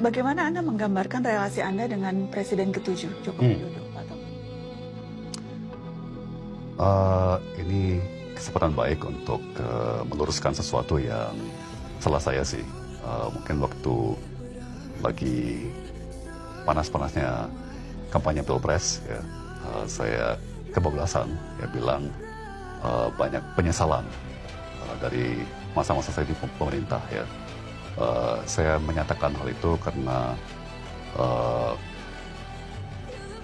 bagaimana Anda menggambarkan relasi Anda dengan Presiden ke-7, Joko Widodo, Pak Tom? Ini kesempatan baik untuk meluruskan sesuatu yang salah saya sih. Mungkin waktu lagi panas-panasnya kampanye Pilpres, ya, saya kebablasan, ya bilang banyak penyesalan dari masa-masa saya di pemerintah, ya. Saya menyatakan hal itu karena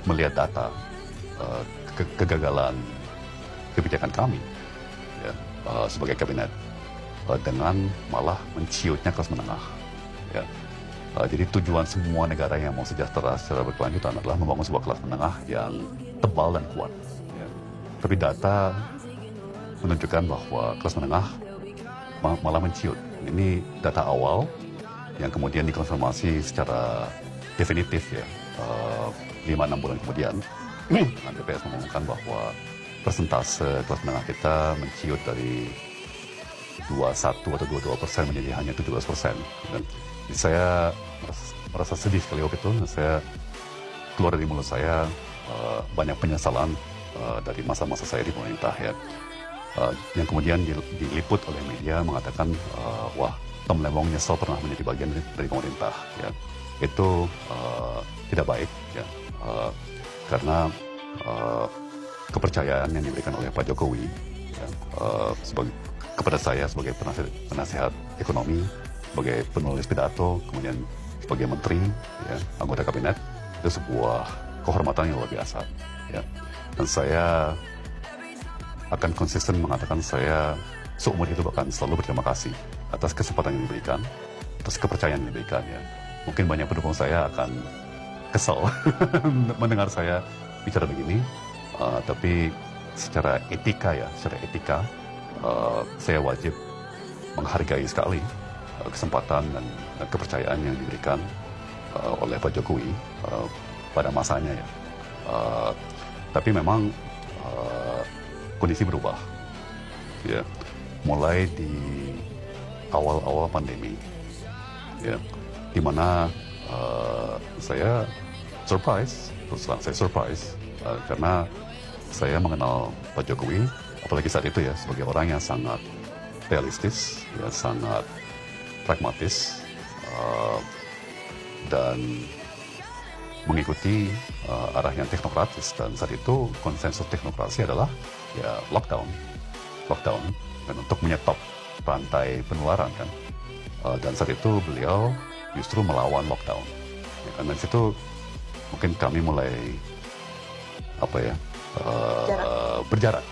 melihat data kegagalan kebijakan kami, ya, sebagai kabinet, dengan malah menciutnya kelas menengah, ya. Jadi tujuan semua negara yang mau sejahtera secara berkelanjutan adalah membangun sebuah kelas menengah yang tebal dan kuat, ya. Tapi data menunjukkan bahwa kelas menengah malah menciut. Ini data awal yang kemudian dikonfirmasi secara definitif, ya, 5-6 bulan kemudian. BPS mengumumkan bahwa persentase kelas menengah kita menciut dari 21 atau 22% menjadi hanya 17%. Dan saya merasa sedih sekali waktu itu. Saya keluar dari mulut saya banyak penyesalan dari masa-masa saya di pemerintah, ya. Yang kemudian diliput oleh media mengatakan, wah, Tom Lembong nyesel pernah menjadi bagian dari pemerintah, ya. Itu tidak baik, ya, karena kepercayaan yang diberikan oleh Pak Jokowi, ya, kepada saya sebagai penasihat ekonomi, sebagai penulis pidato, kemudian sebagai menteri, ya, anggota kabinet, itu sebuah kehormatan yang luar biasa, ya. Dan saya akan konsisten mengatakan saya seumur hidup akan selalu berterima kasih atas kesempatan yang diberikan, atas kepercayaan yang diberikan, ya. Mungkin banyak pendukung saya akan kesal mendengar saya bicara begini, tapi secara etika, ya, saya wajib menghargai sekali kesempatan dan kepercayaan yang diberikan oleh Pak Jokowi pada masanya, ya. Tapi memang kondisi berubah, ya, mulai di awal-awal pandemi, ya, di mana saya surprise karena saya mengenal Pak Jokowi, apalagi saat itu, ya, sebagai orang yang sangat realistis, ya, sangat pragmatis, dan mengikuti arah yang teknokratis. Dan saat itu konsensus teknokrasi adalah, ya, lockdown, dan untuk menyetop rantai penularan, kan. Dan saat itu beliau justru melawan lockdown, ya, karena di situ mungkin kami mulai berjarak.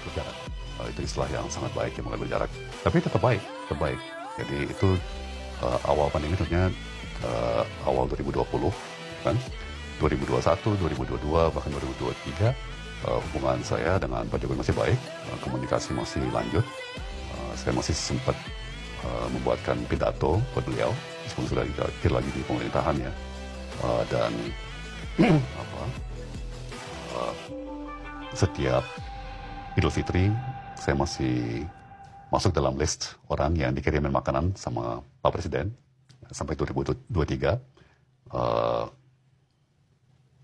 Itu istilah yang sangat baik, ya, mulai berjarak. Tapi tetap baik. Jadi itu awal pandemi, tentunya awal 2020, kan. 2021, 2022, bahkan 2023, hubungan saya dengan Pak Jokowi masih baik, komunikasi masih lanjut. Saya masih sempat membuatkan pidato buat beliau, meskipun sudah tidak lagi di pemerintahan, ya. Dan setiap Idul Fitri, saya masih masuk dalam list orang yang dikirimin makanan sama Pak Presiden sampai 2023.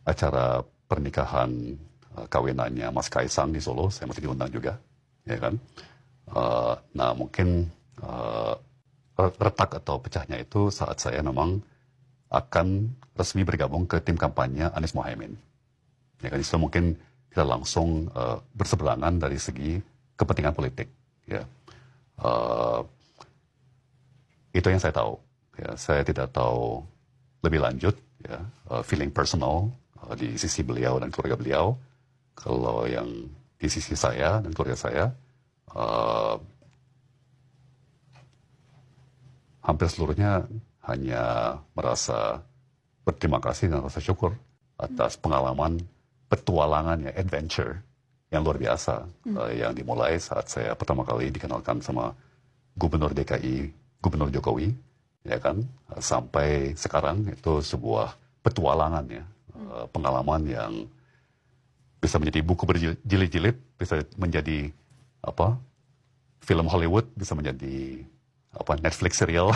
Acara pernikahan kawinannya Mas Kaisang di Solo, saya masih diundang juga, ya kan. Nah, mungkin retak atau pecahnya itu saat saya memang akan resmi bergabung ke tim kampanye Anies Mohaimin, ya kan. Itu mungkin kita langsung berseberangan dari segi kepentingan politik, ya. Itu yang saya tahu, ya. Saya tidak tahu lebih lanjut, ya, feeling personal di sisi beliau dan keluarga beliau. Kalau yang di sisi saya dan keluarga saya, hampir seluruhnya hanya merasa berterima kasih dan rasa syukur atas pengalaman petualangan, ya, adventure yang luar biasa, yang dimulai saat saya pertama kali dikenalkan sama Gubernur DKI, Gubernur Jokowi, ya kan, sampai sekarang. Itu sebuah petualangan, ya, pengalaman yang bisa menjadi buku berjilid-jilid, bisa menjadi film Hollywood, bisa menjadi Netflix serial.